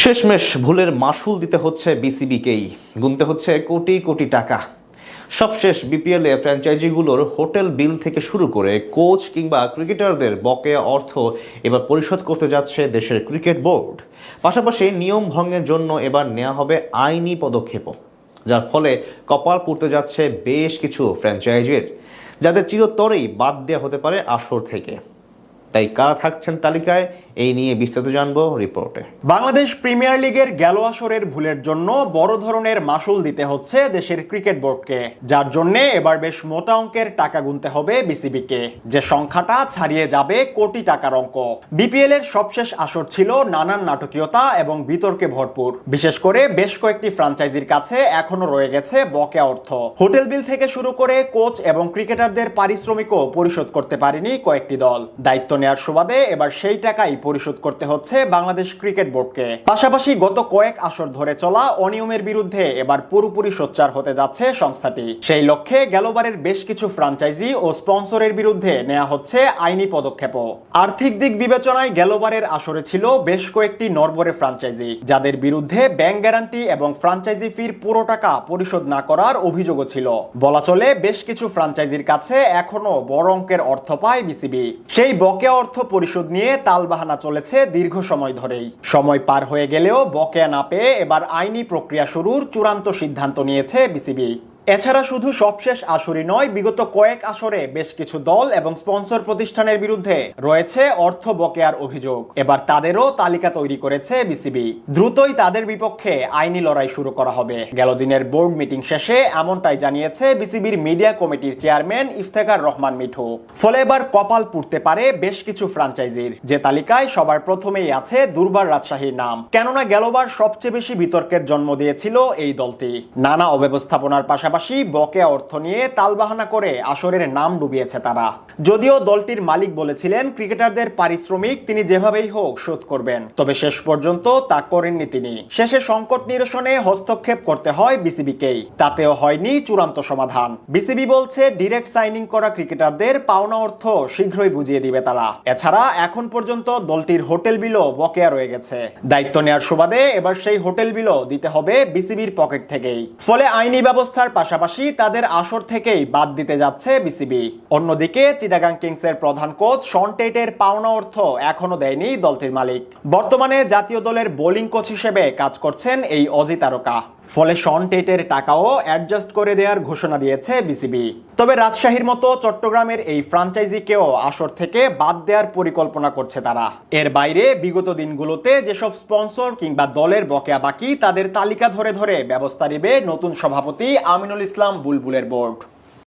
শেষমেশ ভুলের মাসুল দিতে হচ্ছে বিসিবিকেই, গুনতে হচ্ছে কোটি কোটি টাকা। সবশেষ বিপিএলে ফ্র্যাঞ্চাইজিগুলোর হোটেল বিল থেকে শুরু করে কোচ কিংবা ক্রিকেটারদের বকেয়া অর্থ এবার পরিশোধ করতে যাচ্ছে দেশের ক্রিকেট বোর্ড। পাশাপাশি নিয়ম ভঙ্গের জন্য এবার নেওয়া হবে আইনি পদক্ষেপও, যার ফলে কপাল পুড়তে যাচ্ছে বেশ কিছু ফ্র্যাঞ্চাইজির, যাদের চিরতরেই বাদ দেওয়া হতে পারে আসর থেকে। তাই কারা থাকছেন তালিকায়, এই নিয়ে বিস্তারিত জানবো রিপোর্টে। বাংলাদেশ প্রিমিয়ার লিগের গেল আসরের ভুলের জন্য বড় ধরনের মাসুল দিতে হচ্ছে দেশের ক্রিকেট বোর্ডকে, যার জন্য এবার বেশ মোটা অঙ্কের টাকা গুনতে হবে বিসিবিকে, যে সংখ্যাটা ছাড়িয়ে যাবে কোটি টাকার অঙ্ক। বিপিএল এর সবশেষ আসর ছিল নানান নাটকীয়তা এবং বিতর্কে ভরপুর। বিশেষ করে বেশ কয়েকটি ফ্র্যাঞ্চাইজির কাছে এখনো রয়ে গেছে বকেয়া অর্থ। হোটেল বিল থেকে শুরু করে কোচ এবং ক্রিকেটারদের পারিশ্রমিকও পরিশোধ করতে পারেনি কয়েকটি দল। দায়িত্ব নেওয়ার সুবাদে এবার সেই টাকাই পরিশোধ করতে হচ্ছে বাংলাদেশ ক্রিকেট বোর্ডকে। পাশাপাশি গত কয়েক আসর ধরে চলা অনিয়মের বিরুদ্ধে এবার পুরোপুরি সোচ্চার হতে যাচ্ছে সংস্থাটি। সেই লক্ষ্যে গেলবারের বেশ কিছু ফ্র্যাঞ্চাইজি ও স্পন্সরের বিরুদ্ধে নেওয়া হচ্ছে আইনি পদক্ষেপও। আর্থিক দিক বিবেচনায় গেলবারের আসরে ছিল বেশ কয়েকটি নড়বড়ে ফ্র্যাঞ্চাইজি, যাদের বিরুদ্ধে ব্যাংক গ্যারান্টি এবং ফ্র্যাঞ্চাইজি ফির পুরো টাকা পরিশোধ না করার অভিযোগও ছিল। বলা চলে বেশ কিছু ফ্র্যাঞ্চাইজির কাছে এখনো বড় অঙ্কের অর্থ পায় বিসিবি। সেই বকেয়া অর্থ পরিশোধ নিয়ে তালবাহানা চলেছে দীর্ঘ সময় ধরেই। সময় পার হয়ে গেলেও বকেয়া না পেয়ে এবার আইনি প্রক্রিয়া শুরুর চূড়ান্ত সিদ্ধান্ত নিয়েছে বিসিবি। এছাড়া শুধু সবশেষ আসরই নয়, বিগত কয়েক আসরে বেশ কিছু দল এবং স্পন্সর প্রতিষ্ঠানের বিরুদ্ধে রয়েছে অর্থ বকেয়ার অভিযোগ। এবার তাদেরও তালিকা তৈরি করেছে বিসিবি। দ্রুতই তাদের বিপক্ষে আইনি লড়াই শুরু করা হবে। গেল দিনের বোর্ড মিটিং শেষে এমনটাই জানিয়েছে বিসিবির মিডিয়া কমিটির চেয়ারম্যান ইফতেখার রহমান মিঠু। ফলে এবার কপাল পুড়তে পারে বেশ কিছু ফ্র্যাঞ্চাইজির, যে তালিকায় সবার প্রথমেই আছে দুর্বার রাজশাহীর নাম। কেননা গেলবার সবচেয়ে বেশি বিতর্কের জন্ম দিয়েছিল এই দলটি। নানা অব্যবস্থাপনার পাশাপাশি বকেয়া অর্থ নিয়ে তালবাহানা করে আসরের নাম ডুবিয়েছে তারা। যদিও দলটির মালিক বলেছিলেন ক্রিকেটারদের পারিশ্রমিক তিনি যেভাবেই হোক শোধ করবেন, তবে শেষ পর্যন্ত তা করেননি তিনি। শেষে সংকট নিরসনে হস্তক্ষেপ করতে হয় বিসিবিকেই, তাতেও হয়নি চূড়ান্ত সমাধান। বিসিবি বলছে ডিরেক্ট সাইনিং করা ক্রিকেটারদের পাওনা অর্থ শীঘ্রই বুঝিয়ে দিবে তারা। এছাড়া এখন পর্যন্ত দলটির হোটেল বিলও বকেয়া রয়ে গেছে। দায়িত্ব নেওয়ার সুবাদে এবার সেই হোটেল বিলও দিতে হবে বিসিবির পকেট থেকেই। ফলে আইনি ব্যবস্থার পাশাপাশি তাদের আসর থেকেই বাদ দিতে যাচ্ছে বিসিবি। অন্যদিকে চিটাগাং কিংসের প্রধান কোচ শন টেটের পাওনা অর্থ এখনো দেয়নি দলটির মালিক। বর্তমানে জাতীয় দলের বোলিং কোচ হিসেবে কাজ করছেন এই অজি তারকা। ফলে শন টেটের টাকাও অ্যাডজাস্ট করে দেওয়ার ঘোষণা দিয়েছে বিসিবি। তবে রাজশাহীর মতো চট্টগ্রামের এই ফ্র্যাঞ্চাইজিকেও আসর থেকে বাদ দেওয়ার পরিকল্পনা করছে তারা। এর বাইরে বিগত দিনগুলোতে যেসব স্পন্সর কিংবা দলের বকেয়া বাকি, তাদের তালিকা ধরে ধরে ব্যবস্থা নেবে নতুন সভাপতি আমিনুল ইসলাম বুলবুলের বোর্ড।